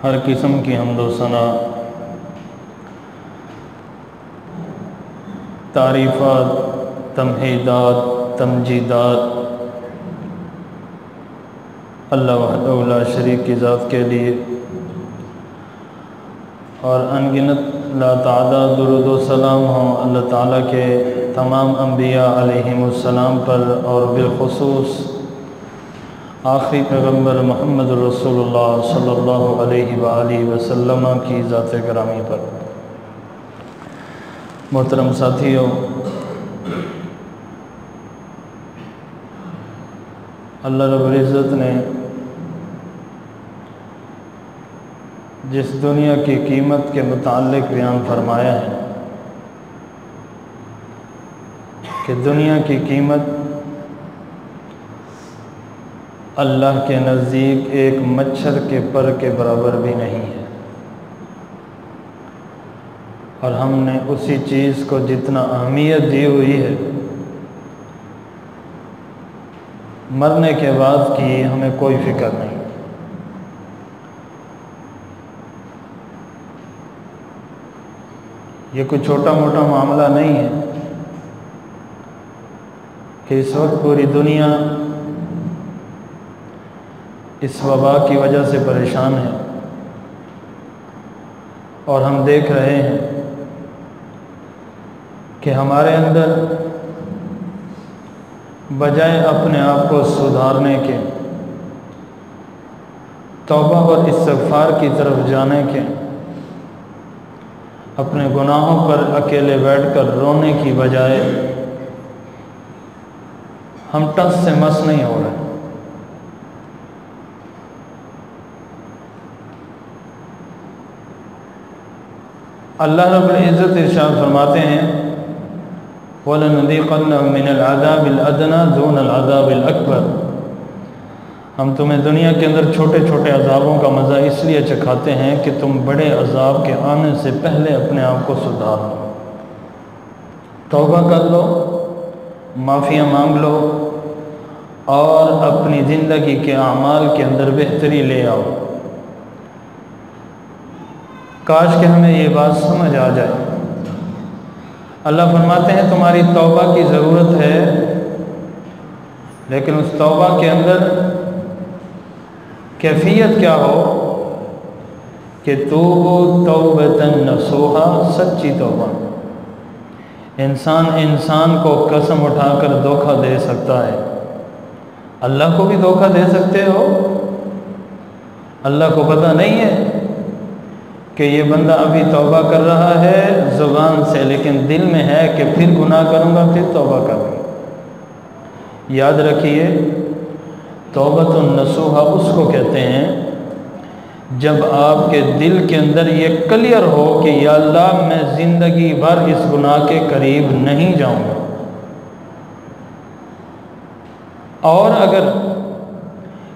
ہر قسم کی حمد و ثنا، تعریفات، تمہیدات، تمجیدات اللہ وحدہ لا شریک کی ذات کے لیے، اور انگنت لا تعداد درود و سلام ہوں اللہ تعالیٰ کے تمام انبیاء علیہم السلام پر، اور بالخصوص آخری پیغمبر محمد رسول اللہ صلی اللہ علیہ وآلہ وسلم کی ذات گرامی پر۔ محترم ساتھیوں، اللہ رب العزت نے جس دنیا کی قیمت کے متعلق بیان فرمایا ہے کہ دنیا کی قیمت اللہ کے نزدیک ایک مچھر کے پر کے برابر بھی نہیں ہے، اور ہم نے اسی چیز کو جتنا اہمیت دی ہوئی ہے، مرنے کے بعد کی ہمیں کوئی فکر نہیں۔ یہ کوئی چھوٹا موٹا معاملہ نہیں ہے کہ اس وقت پوری دنیا اس وبا کی وجہ سے پریشان ہے، اور ہم دیکھ رہے ہیں کہ ہمارے اندر بجائے اپنے آپ کو سدھارنے کے، توبہ اور استغفار کی طرف جانے کے، اپنے گناہوں پر اکیلے بیٹھ کر رونے کی بجائے ہم ٹس سے مس نہیں ہو رہے۔ اللہ رب العزت ارشاد فرماتے ہیں وَلَنُذِيقَنَّهُم مِّنَ الْعَذَابِ الْأَدْنَىٰ دُونَ الْعَذَابِ الْأَكْبَرِ، ہم تمہیں دنیا کے اندر چھوٹے چھوٹے عذابوں کا مزہ اس لیے چکھاتے ہیں کہ تم بڑے عذاب کے آنے سے پہلے اپنے آپ کو سدھار لو، توبہ کر لو، معافیاں مانگ لو، اور اپنی زندگی کے اعمال کے اندر بہتری لے آؤ۔ کاش کہ ہمیں یہ بات سمجھ آ جائے۔ اللہ فرماتے ہیں تمہاری توبہ کی ضرورت ہے، لیکن اس توبہ کے اندر کیفیت کیا ہو کہ توبو توبۃ نصوحا، سچی توبہ۔ انسان کو قسم اٹھا کر دھوکہ دے سکتا ہے، اللہ کو بھی دھوکہ دے سکتے ہو۔ اللہ کو پتہ نہیں ہے کہ یہ بندہ ابھی توبہ کر رہا ہے زبان سے، لیکن دل میں ہے کہ پھر گناہ کروں گا، پھر توبہ کروں گا۔ یاد رکھیے، توبۃ النصوحہ اس کو کہتے ہیں جب آپ کے دل کے اندر یہ کلیئر ہو کہ یا اللہ میں زندگی بھر اس گناہ کے قریب نہیں جاؤں گا۔ اور اگر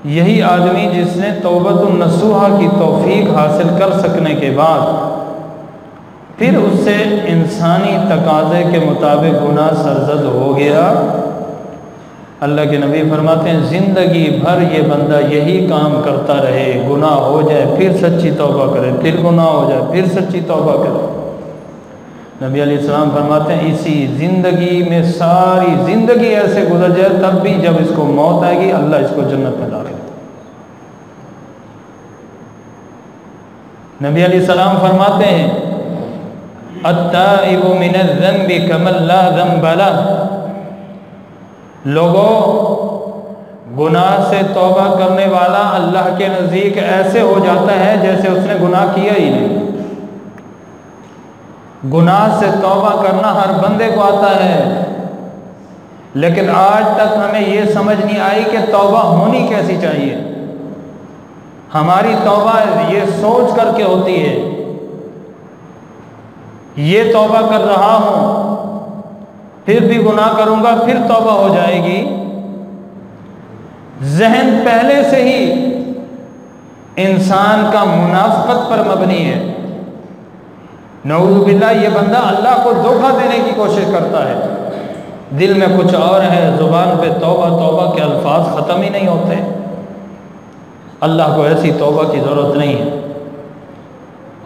یہی آدمی جس نے توبۃ النصوحہ کی توفیق حاصل کر سکنے کے بعد پھر اس سے انسانی تقاضے کے مطابق گناہ سرزد ہو گیا، اللہ کے نبی فرماتے ہیں زندگی بھر یہ بندہ یہی کام کرتا رہے، گناہ ہو جائے پھر سچی توبہ کرے، پھر گناہ ہو جائے پھر سچی توبہ کرے۔ نبی علیہ السلام فرماتے ہیں اسی زندگی میں ساری زندگی ایسے گزر جائے، تب بھی جب اس کو موت آئے گی اللہ اس کو جنت میں ڈالے گا۔ نبی علیہ السلام فرماتے ہیں التائب من الذنب کمن لا ذنب لہ، لوگوں گناہ سے توبہ کرنے والا اللہ کے نزدیک ایسے ہو جاتا ہے جیسے اس نے گناہ کیا ہی نہیں۔ گناہ سے توبہ کرنا ہر بندے کو آتا ہے، لیکن آج تک ہمیں یہ سمجھ نہیں آئی کہ توبہ ہونی کیسی چاہیے۔ ہماری توبہ یہ سوچ کر کے ہوتی ہے یہ توبہ کر رہا ہوں، پھر بھی گناہ کروں گا، پھر توبہ ہو جائے گی۔ ذہن پہلے سے ہی انسان کا منافقت پر مبنی ہے۔ نعوذ باللہ، یہ بندہ اللہ کو دھوکہ دینے کی کوشش کرتا ہے، دل میں کچھ اور ہے، زبان پہ توبہ توبہ کے الفاظ ختم ہی نہیں ہوتے۔ اللہ کو ایسی توبہ کی ضرورت نہیں ہے۔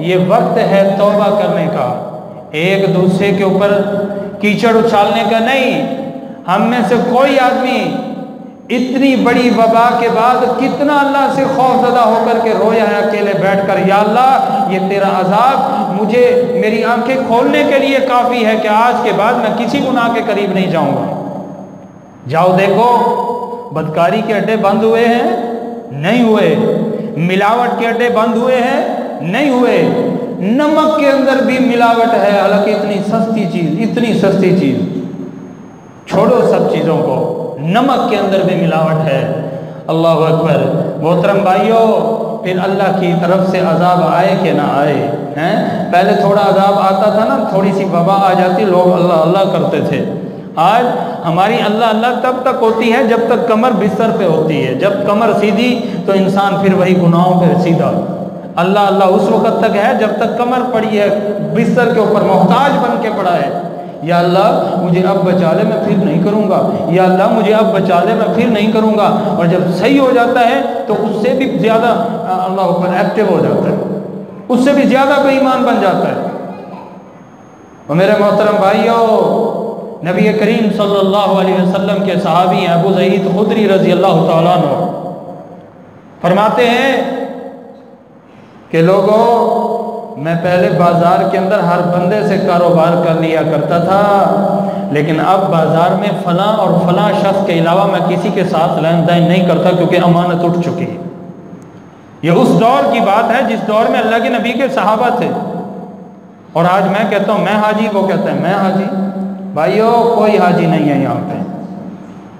یہ وقت ہے توبہ کرنے کا، ایک دوسرے کے اوپر کیچڑ اچھالنے کا نہیں۔ ہم میں سے کوئی آدمی اتنی بڑی وبا کے بعد کتنا اللہ سے خوف زدہ ہو کر کے رویا ہے اکیلے بیٹھ کر، یا اللہ یہ تیرا عذاب مجھے میری آنکھیں کھولنے کے لیے کافی ہے کہ آج کے بعد میں کسی گناہ کے قریب نہیں جاؤں گا۔ جاؤ دیکھو، بدکاری کے اڈے بند ہوئے ہیں؟ نہیں ہوئے۔ ملاوٹ کے اڈے بند ہوئے ہیں؟ نہیں ہوئے۔ نمک کے اندر بھی ملاوٹ ہے، حالانکہ اتنی سستی چیز، چھوڑو سب چیزوں کو، نمک کے اندر بھی ملاوٹ ہے۔ اللہ اکبر۔ محترم بھائیوں، پھر اللہ کی طرف سے عذاب آئے کہ نہ آئے ہیں؟ پہلے تھوڑا عذاب آتا تھا نا، تھوڑی سی وبا آ جاتی، لوگ اللہ اللہ کرتے تھے۔ آج ہماری اللہ اللہ تب تک ہوتی ہے جب تک کمر بستر پہ ہوتی ہے، جب کمر سیدھی تو انسان پھر وہی گناہوں پہ سیدھا۔ اللہ اللہ اس وقت تک ہے جب تک کمر پڑی ہے بستر کے اوپر، محتاج بن کے پڑا ہے۔ یا اللہ مجھے اب بچا لے، میں پھر نہیں کروں گا، یا اللہ مجھے اب بچا لے، میں پھر نہیں کروں گا۔ اور جب صحیح ہو جاتا ہے تو اس سے بھی زیادہ اللہ اوپر ایکٹیو ہو جاتا ہے، اس سے بھی زیادہ بے ایمان بن جاتا ہے۔ اور میرے محترم بھائیوں، نبی کریم صلی اللہ علیہ وسلم کے صحابی ابو سعید خدری رضی اللہ تعالیٰ عنہ فرماتے ہیں کہ لوگوں، میں پہلے بازار کے اندر ہر بندے سے کاروبار کر لیا کرتا تھا، لیکن اب بازار میں فلاں اور فلاں شخص کے علاوہ میں کسی کے ساتھ لین دین نہیں کرتا، کیونکہ امانت اٹھ چکی ہے۔ یہ اس دور کی بات ہے جس دور میں اللہ کے نبی کے صحابہ تھے۔ اور آج میں کہتا ہوں میں حاجی، وہ کہتا ہے میں حاجی۔ بھائیو، کوئی حاجی نہیں ہے یہاں پہ،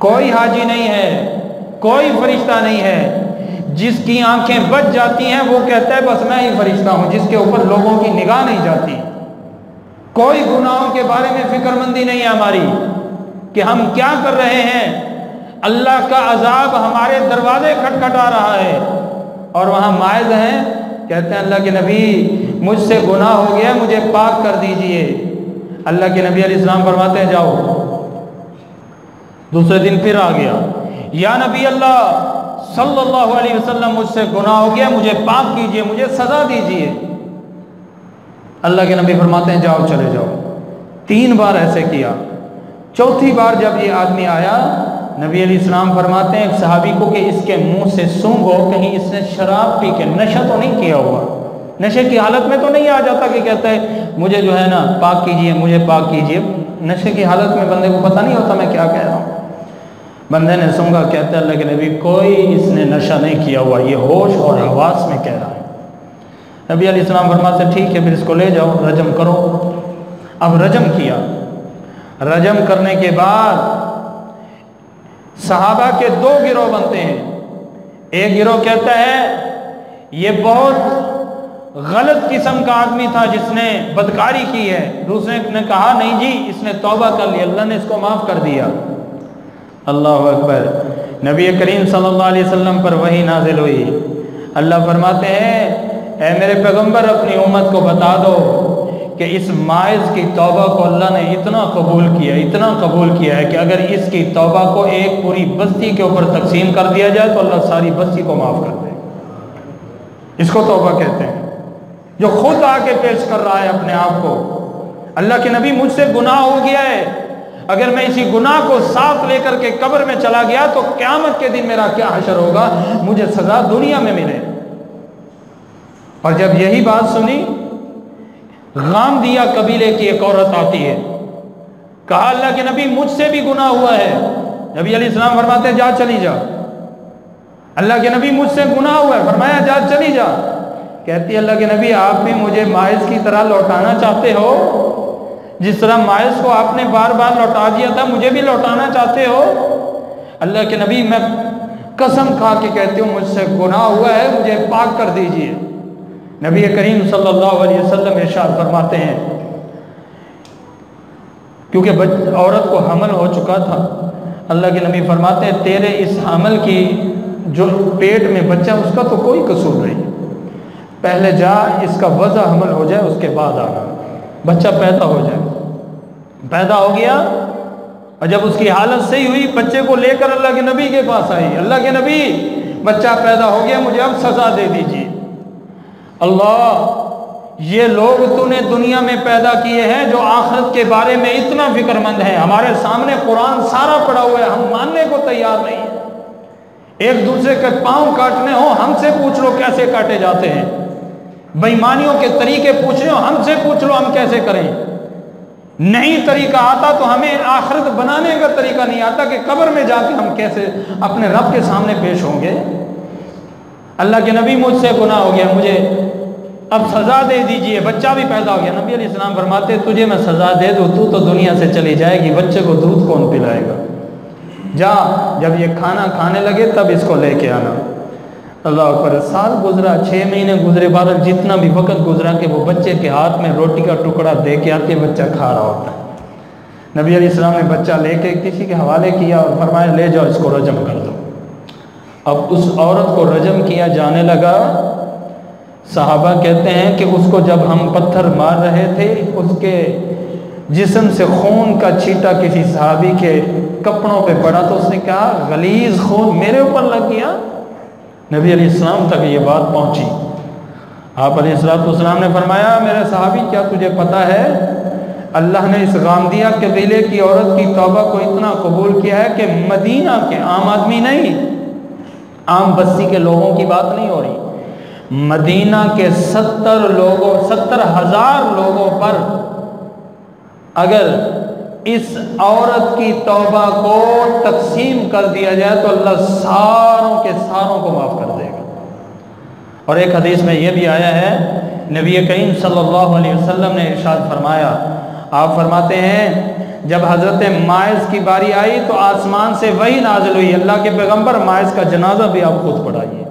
کوئی حاجی نہیں ہے، کوئی فرشتہ نہیں ہے۔ جس کی آنکھیں بچ جاتی ہیں وہ کہتا ہے بس میں ہی فرشتہ ہوں، جس کے اوپر لوگوں کی نگاہ نہیں جاتی۔ کوئی گناہوں کے بارے میں فکر مندی نہیں ہے ہماری کہ ہم کیا کر رہے ہیں۔ اللہ کا عذاب ہمارے دروازے کھٹکھٹا رہا ہے اور وہاں مائز ہیں، کہتے ہیں اللہ کے نبی مجھ سے گناہ ہو گیا، مجھے پاک کر دیجئے۔ اللہ کے نبی علیہ السلام فرماتے ہیں جاؤ۔ دوسرے دن پھر آ گیا، یا نبی اللہ صلی اللہ علیہ وسلم مجھ سے گناہ ہو گیا، مجھے پاک کیجئے، مجھے سزا دیجئے۔ اللہ کے نبی فرماتے ہیں جاؤ، چلے جاؤ۔ 3 بار ایسے کیا۔ چوتھی بار جب یہ آدمی آیا، نبی علیہ السلام فرماتے ہیں ایک صحابی کو کہ اس کے منہ سے سونگھو، کہیں اس نے شراب پی کے نشہ تو نہیں کیا ہوا، نشے کی حالت میں تو نہیں آ جاتا کہ کہتا ہے مجھے جو ہے نا پاک کیجئے، مجھے پاک کیجئے۔ نشے کی حالت میں بندے کو پتہ نہیں ہوتا میں کیا کہہ رہا ہوں۔ بندے نے سونگا، کہتے ہیں اللہ کے نبی کوئی اس نے نشہ نہیں کیا ہوا، یہ ہوش اور حواس میں کہہ رہا ہے۔ نبی علیہ السلام فرماتے ہیں ٹھیک ہے، پھر اس کو لے جاؤ، رجم کرو۔ اب رجم کیا۔ رجم کرنے کے بعد صحابہ کے 2 گروہ بنتے ہیں۔ ایک گروہ کہتا ہے یہ بہت غلط قسم کا آدمی تھا جس نے بدکاری کی ہے۔ دوسرے نے کہا نہیں جی اس نے توبہ کر لی، اللہ نے اس کو معاف کر دیا۔ اللہ اکبر۔ نبی کریم صلی اللہ علیہ وسلم پر وحی نازل ہوئی۔ اللہ فرماتے ہیں اے میرے پیغمبر اپنی امت کو بتا دو کہ اس مائز کی توبہ کو اللہ نے اتنا قبول کیا، اتنا قبول کیا ہے کہ اگر اس کی توبہ کو ایک پوری بستی کے اوپر تقسیم کر دیا جائے تو اللہ ساری بستی کو معاف کر دے۔ اس کو توبہ کہتے ہیں، جو خود آ کے پیش کر رہا ہے اپنے آپ کو۔ اللہ کے نبی مجھ سے گناہ ہو گیا ہے، اگر میں اسی گناہ کو ساتھ لے کر کے قبر میں چلا گیا تو قیامت کے دن میرا کیا حشر ہوگا، مجھے سزا دنیا میں ملے۔ اور جب یہی بات سنی، غامدیہ قبیلے کی ایک عورت آتی ہے، کہا اللہ کے نبی مجھ سے بھی گناہ ہوا ہے۔ نبی علیہ السلام فرماتے ہیں جا چلی جا۔ اللہ کے نبی مجھ سے گناہ ہوا ہے، فرمایا جا چلی جا۔ کہتی ہے اللہ کے نبی آپ بھی مجھے مائز کی طرح لوٹانا چاہتے ہو، جس طرح مائز کو آپ نے بار بار لوٹا دیا تھا مجھے بھی لوٹانا چاہتے ہو؟ اللہ کے نبی میں قسم کھا کے کہتی ہوں مجھ سے گناہ ہوا ہے، مجھے پاک کر دیجئے۔ نبی کریم صلی اللہ علیہ وسلم ارشاد فرماتے ہیں کیونکہ عورت کو حمل ہو چکا تھا، اللہ کے نبی فرماتے ہیں تیرے اس حمل کی جو پیٹ میں بچہ اس کا تو کوئی قصور نہیں، پہلے جا اس کا وضع حمل ہو جائے اس کے بعد آنا، بچہ پیدا ہو جائے۔ پیدا ہو گیا اور جب اس کی حالت صحیح ہوئی بچے کو لے کر اللہ کے نبی کے پاس آئی، اللہ کے نبی بچہ پیدا ہو گیا، مجھے اب سزا دے دیجیے۔ اللہ یہ لوگ تو نے دنیا میں پیدا کیے ہیں جو آخرت کے بارے میں اتنا فکر مند ہے، ہمارے سامنے قرآن سارا پڑا ہوا ہے، ہم ماننے کو تیار نہیں ہیں۔ ایک دوسرے کے پاؤں کاٹنے ہوں ہم سے پوچھ لو کیسے کاٹے جاتے ہیں، بےایمانیوں کے طریقے پوچھنے ہو ہم سے پوچھ لو ہم کیسے کریں۔ نہیں طریقہ آتا تو ہمیں آخرت بنانے کا طریقہ نہیں آتا کہ قبر میں جا کے ہم کیسے اپنے رب کے سامنے پیش ہوں گے۔ اللہ کے نبی مجھ سے گناہ ہو گیا، مجھے اب سزا دے دیجئے، بچہ بھی پیدا ہو گیا۔ نبی علیہ السلام فرماتے تجھے میں سزا دے دوں تو دنیا سے چلی جائے گی، بچے کو دودھ کون پلائے گا؟ جا جب یہ کھانا کھانے لگے تب اس کو لے کے آنا۔ اللہ اکبر، سال گزرا، 6 مہینے گزرے، بہرحال جتنا بھی وقت گزرا کہ وہ بچے کے ہاتھ میں روٹی کا ٹکڑا دے کے آتے، بچہ کھا رہا ہوتا ہے۔ نبی علیہ السلام نے بچہ لے کے کسی کے حوالے کیا اور فرمایا لے جاؤ اس کو رجم کر دو۔ اب اس عورت کو رجم کیا جانے لگا۔ صحابہ کہتے ہیں کہ اس کو جب ہم پتھر مار رہے تھے اس کے جسم سے خون کا چھیٹا کسی صحابی کے کپڑوں پہ پڑا تو اس نے کہا غلیظ خون میرے اوپر لگ گیا۔ نبی علیہ السلام تک یہ بات پہنچی۔ آپ علیہ السلام نے فرمایا میرے صحابی کیا تجھے پتہ ہے اللہ نے اس غامدیہ قبیلے کی عورت کی توبہ کو اتنا قبول کیا ہے کہ مدینہ کے عام آدمی نہیں، عام بستی کے لوگوں کی بات نہیں ہو رہی، مدینہ کے 70,000 لوگوں پر اگر اس عورت کی توبہ کو تقسیم کر دیا جائے تو اللہ ساروں کے ساروں کو معاف کر دے گا۔ اور ایک حدیث میں یہ بھی آیا ہے، نبی کریم صلی اللہ علیہ وسلم نے ارشاد فرمایا، آپ فرماتے ہیں جب حضرت ماعز کی باری آئی تو آسمان سے وحی نازل ہوئی، اللہ کے پیغمبر ماعز کا جنازہ بھی آپ خود پڑھائیے۔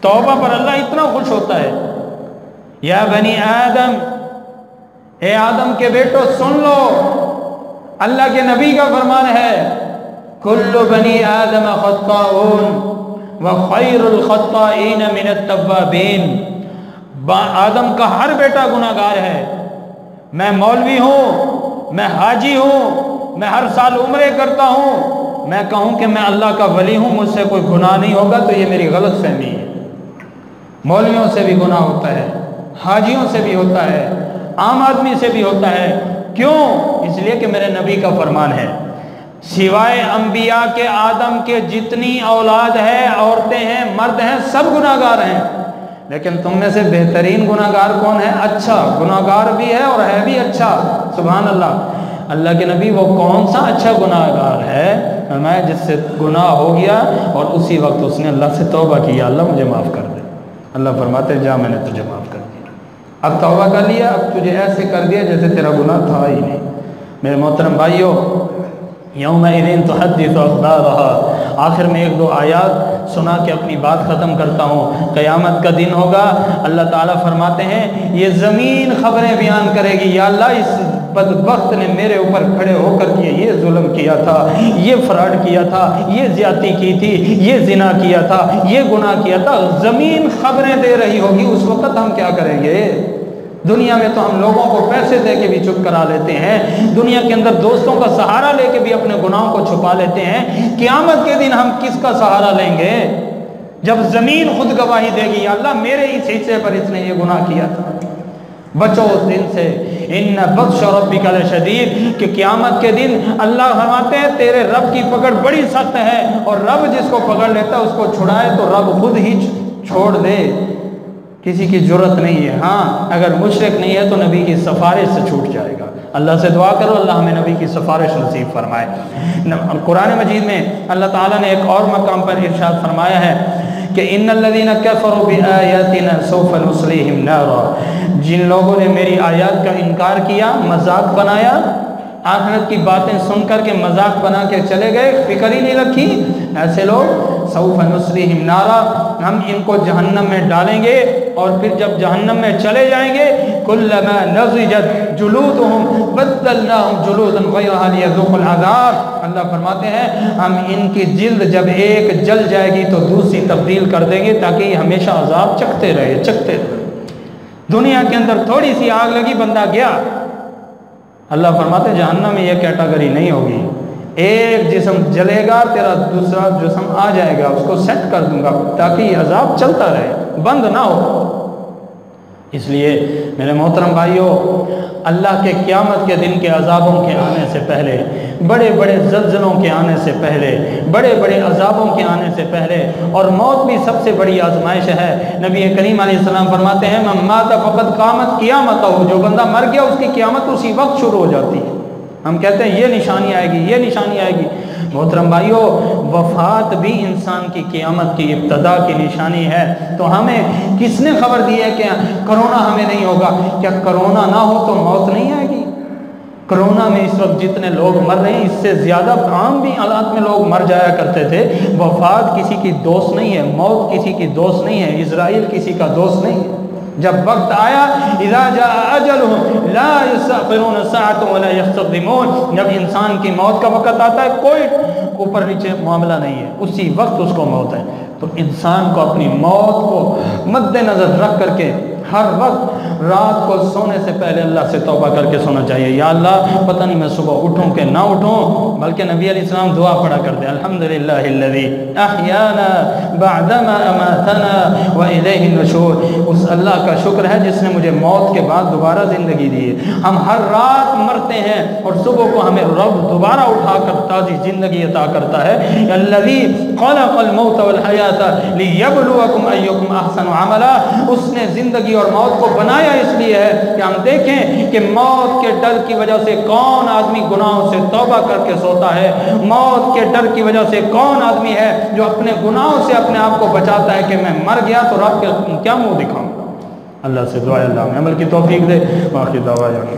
توبہ پر اللہ اتنا خوش ہوتا ہے، یا بنی آدم، اے آدم کے بیٹو سن لو، اللہ کے نبی کا فرمان ہے کل بنی آدم خطاؤون وخیر الخطائین من التوابین، آدم کا ہر بیٹا گناہ گار ہے۔ میں مولوی ہوں، میں حاجی ہوں، میں ہر سال عمرے کرتا ہوں، میں کہوں کہ میں اللہ کا ولی ہوں مجھ سے کوئی گناہ نہیں ہوگا تو یہ میری غلط فہمی ہے۔ مولویوں سے بھی گناہ ہوتا ہے، حاجیوں سے بھی ہوتا ہے، عام آدمی سے بھی ہوتا ہے۔ کیوں؟ اس لیے کہ میرے نبی کا فرمان ہے سوائے انبیاء کے آدم کے جتنی اولاد ہے، عورتیں ہیں، مرد ہیں، سب گناہ گار ہیں، لیکن تم میں سے بہترین گناہ گار کون ہے؟ اچھا گناہ گار بھی ہے اور ہے بھی اچھا، سبحان اللہ۔ اللہ کے نبی وہ کون سا اچھا گناہ گار ہے؟ فرمایا جس سے گناہ ہو گیا اور اسی وقت اس نے اللہ سے توبہ کیا اللہ مجھے معاف کر دے۔ اللہ فرماتے جا میں نے تجھے معاف کر دیا، اب توبہ کر لیا، اب تجھے ایسے کر دیا جیسے تیرا گناہ تھا ہی نہیں۔ میرے محترم بھائیو، یومئذ تحدث اخبارها، آخر میں 1-2 آیات سنا کے اپنی بات ختم کرتا ہوں۔ قیامت کا دن ہوگا، اللہ تعالیٰ فرماتے ہیں یہ زمین خبریں بیان کرے گی، یا اللہ اس بدبخت نے میرے اوپر کھڑے ہو کر کے یہ ظلم کیا تھا، یہ فراڈ کیا تھا، یہ زیادتی کی تھی، یہ زنا کیا تھا، یہ گناہ کیا تھا۔ زمین خبریں دے رہی ہوگی، اس وقت ہم کیا کریں گے؟ دنیا میں تو ہم لوگوں کو پیسے دے کے بھی چپ کرا لیتے ہیں، دنیا کے اندر دوستوں کا سہارا لے کے بھی اپنے گناہوں کو چھپا لیتے ہیں۔ قیامت کے دن ہم کس کا سہارا لیں گے جب زمین خود گواہی دے گی یا اللہ میرے اس حصے پر اس نے یہ گناہ کیا تھا؟ بچو اس دن سے، ان بطش ربک لشدید، کہ قیامت کے دن اللہ فرماتے ہیں تیرے رب کی پکڑ بڑی سخت ہے، اور رب جس کو پکڑ لیتا ہے اس کو چھڑائے تو رب خود ہی چھوڑ دے، کسی کی جرت نہیں ہے۔ ہاں اگر مشرک نہیں ہے تو نبی کی سفارش سے چھوٹ جائے گا۔ اللہ سے دعا کرو اللہ ہمیں نبی کی سفارش نصیب فرمائے۔ قرآن مجید میں اللہ تعالیٰ نے ایک اور مقام پر ارشاد فرمایا ہے کہ ان الذین کفروا بآیاتنا سوف نصلیہم نارا، جن لوگوں نے میری آیات کا انکار کیا، مذاق بنایا، آخرت کی باتیں سن کر کے مذاق بنا کے چلے گئے، فکر ہی نہیں رکھی، ایسے لوگ سوف نصلیہم نارا، ہم ان کو جہنم میں ڈالیں گے، اور پھر جب جہنم میں چلے جائیں گے کلما نضجت جلودہم بدلناہم جلودا غیرہا لیذوقوا العذاب، اللہ فرماتے ہیں ہم ان کی جلد جب ایک جل جائے گی تو دوسری تبدیل کر دیں گے تاکہ یہ ہمیشہ عذاب چکھتے رہے۔ دنیا کے اندر تھوڑی سی آگ لگی بندہ گیا، اللہ فرماتے ہیں جہنم میں یہ کیٹیگری نہیں ہوگی، ایک جسم جلے گا تیرا دوسرا جسم آ جائے گا، اس کو سیٹ کر دوں گا تاکہ یہ عذاب چلتا رہے، بند نہ ہو۔ اس لیے میرے محترم بھائیوں، اللہ کے قیامت کے دن کے عذابوں کے آنے سے پہلے، بڑے بڑے زلزلوں کے آنے سے پہلے، بڑے بڑے عذابوں کے آنے سے پہلے، اور موت بھی سب سے بڑی آزمائش ہے، نبی کریم علیہ السلام فرماتے ہیں من مات فقد قامت قیامتہ، جو بندہ مر گیا اس کی قیامت اسی وقت شروع ہو جاتی ہے۔ ہم کہتے ہیں یہ نشانی آئے گی، یہ نشانی آئے گی۔ محترم بھائیوں، وفات بھی انسان کی قیامت کی ابتدا کی نشانی ہے۔ تو ہمیں کس نے خبر دی ہے کہ کرونا ہمیں نہیں ہوگا؟ کیا کرونا نہ ہو تو موت نہیں آئے گی؟ کرونا میں اس وقت جتنے لوگ مر رہے ہیں، اس سے زیادہ عام بھی حالات میں لوگ مر جایا کرتے تھے۔ وفات کسی کی دوست نہیں ہے، موت کسی کی دوست نہیں ہے، اسرائیل کسی کا دوست نہیں ہے۔ جب وقت آیا اذا جاء اجلهم لا يستأخرون ساعة ولا يستقدمون، جب انسان کی موت کا وقت آتا ہے کوئی اوپر نیچے معاملہ نہیں ہے، اسی وقت اس کو موت ہے۔ تو انسان کو اپنی موت کو مد نظر رکھ کر کے ہر وقت رات کو سونے سے پہلے اللہ سے توبہ کر کے سونا چاہیے، یا اللہ پتہ نہیں میں صبح اٹھوں کہ نہ اٹھوں، بلکہ نبی علیہ السلام دعا پڑھا کرتے الحمدللہ الذی احیانا بعدما اماتنا والیہ النشور، اس اللہ کا شکر ہے جس نے مجھے موت کے بعد دوبارہ زندگی دی ہے۔ ہم ہر رات مرتے ہیں اور صبح کو ہمیں رب دوبارہ اٹھا کر تازی زندگی عطا کرتا ہے۔ الذی خلق الموت والحیات لیبلوکم ایکم احسن عملا، اس نے زندگی اور موت کو بنایا اس لیے ہے کہ ہم دیکھیں کہ موت کے ڈر کی وجہ سے کون آدمی گناہوں سے توبہ کر کے سوتا ہے، موت کے ڈر کی وجہ سے کون آدمی ہے جو اپنے گناہوں سے اپنے آپ کو بچاتا ہے کہ میں مر گیا تو رب کے کیا منہ دکھاؤں۔ اللہ سے دعا اللہ ہمیں عمل کی توفیق دے۔ باقی دعویٰ